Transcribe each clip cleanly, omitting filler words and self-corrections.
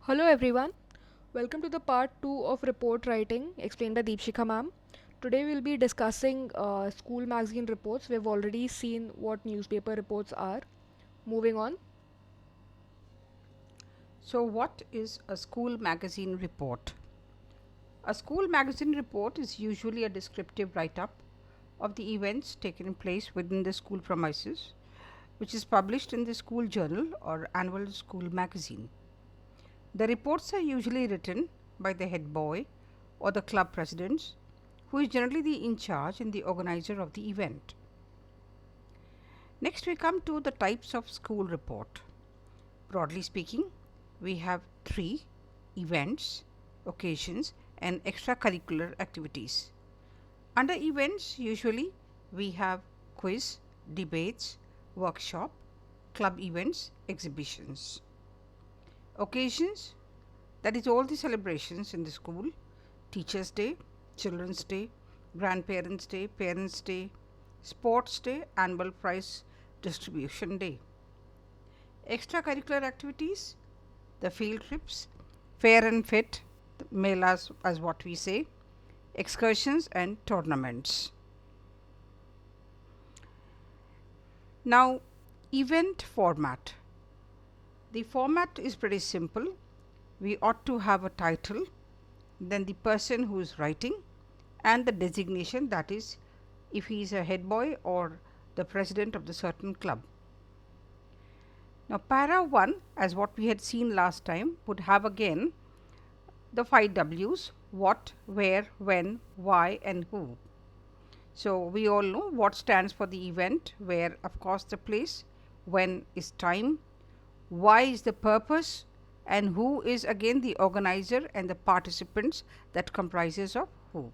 Hello everyone, welcome to the part 2 of report writing explained by Deepshikha ma'am. Today we'll be discussing school magazine reports. We've already seen what newspaper reports are. Moving on. So, what is a school magazine report? A school magazine report is usually a descriptive write up of the events taken place within the school premises, which is published in the school journal or annual school magazine. The reports are usually written by the head boy or the club presidents, who is generally the in charge and the organizer of the event. Next, we come to the types of school report. Broadly speaking, we have three: events, occasions, and extracurricular activities. Under events, usually we have quiz, debates, workshop, club events, exhibitions. Occasions, that is all the celebrations in the school: Teachers' Day, Children's Day, Grandparents' Day, Parents' Day, Sports Day, Annual Prize Distribution Day. Extracurricular activities, the field trips, fair and fit, melas as what we say, excursions and tournaments. Now, event format. The format is pretty simple. We ought to have a title, then the person who is writing, and the designation, that is, if he is a head boy or the president of the certain club. Now, para 1, as what we had seen last time, would have again the 5 W's: what, where, when, why, and who. So, we all know what stands for the event, where, of course, the place, when is time, why is the purpose, and who is again the organizer and the participants, that comprises of who.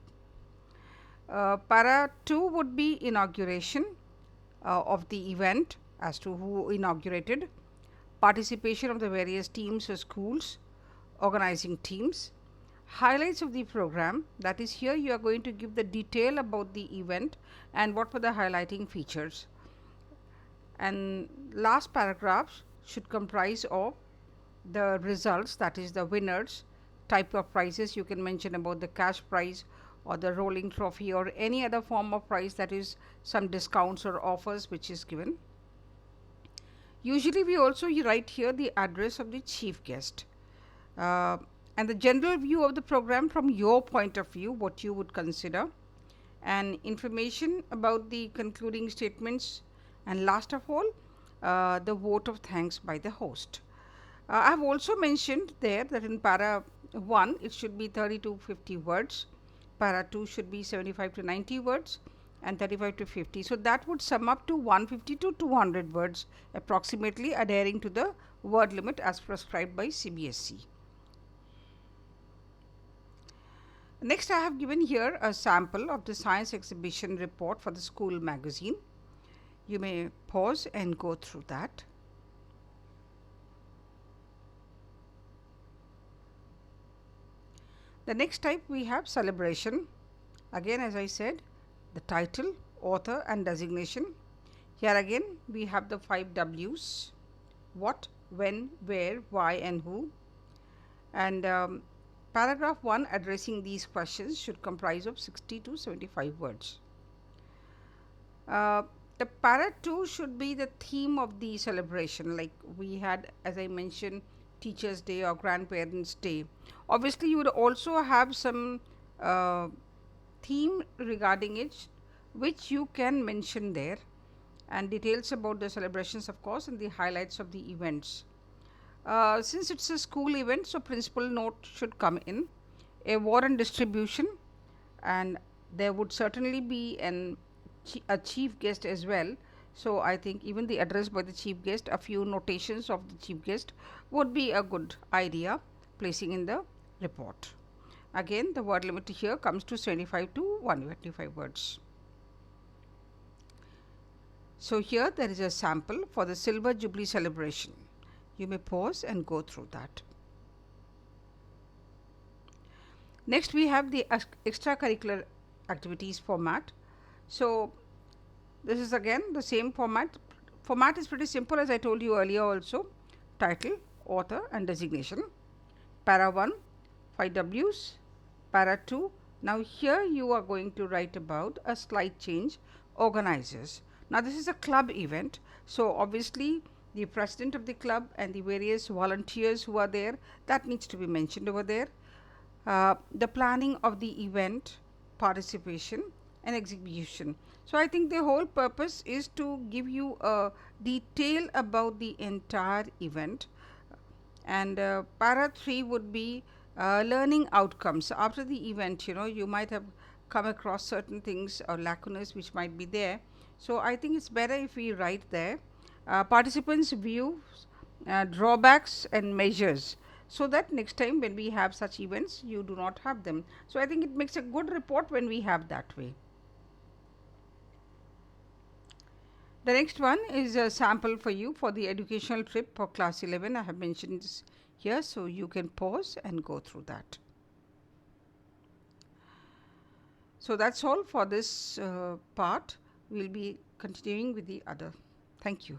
Para 2 would be inauguration of the event, as to who inaugurated, participation of the various teams or schools, organizing teams, highlights of the program, that is, here you are going to give the detail about the event and what were the highlighting features. And last paragraphs should comprise of the results, that is, the winners, type of prizes. You can mention about the cash prize or the rolling trophy or any other form of prize, that is, some discounts or offers which is given. Usually we also write here the address of the chief guest and the general view of the program from your point of view, what you would consider, and information about the concluding statements, and last of all, the vote of thanks by the host. I have also mentioned there that in para 1 it should be 30 to 50 words, para 2 should be 75 to 90 words, and 35 to 50. So, that would sum up to 150 to 200 words approximately, adhering to the word limit as prescribed by CBSE. Next, I have given here a sample of the science exhibition report for the school magazine. You may pause and go through that. The next type we have celebration. Again, as I said, the title, author, and designation. Here again we have the 5 W's: what, when, where, why, and who. And paragraph 1 addressing these questions should comprise of 60 to 75 words. The para 2 should be the theme of the celebration, like we had, as I mentioned, Teachers' Day or Grandparents' Day. Obviously, you would also have some theme regarding it, which you can mention there, and details about the celebrations, of course, and the highlights of the events. Since it's a school event, so principal note should come in, a warrant distribution, and there would certainly be a chief guest as well. So, I think even the address by the chief guest, a few notations of the chief guest would be a good idea placing in the report. Again, the word limit here comes to 75 to 125 words. So, here there is a sample for the Silver Jubilee celebration. You may pause and go through that. Next, we have the extracurricular activities format. So, this is again the same format. Format is pretty simple, as I told you earlier also: title, author, and designation. para 1, 5 W's, para 2. Now here you are going to write about a slight change, organizers. Now this is a club event, so obviously the president of the club and the various volunteers who are there, that needs to be mentioned over there. The planning of the event, participation and execution. So I think the whole purpose is to give you a detail about the entire event. And para 3 would be learning outcomes. After the event, you might have come across certain things or lacunas which might be there. So I think it's better if we write there participants' views, drawbacks and measures, so that next time when we have such events you do not have them. So I think it makes a good report when we have that way. The next one is a sample for you for the educational trip for class 11. I have mentioned this here, so you can pause and go through that. So that's all for this part. We'll be continuing with the other. Thank you.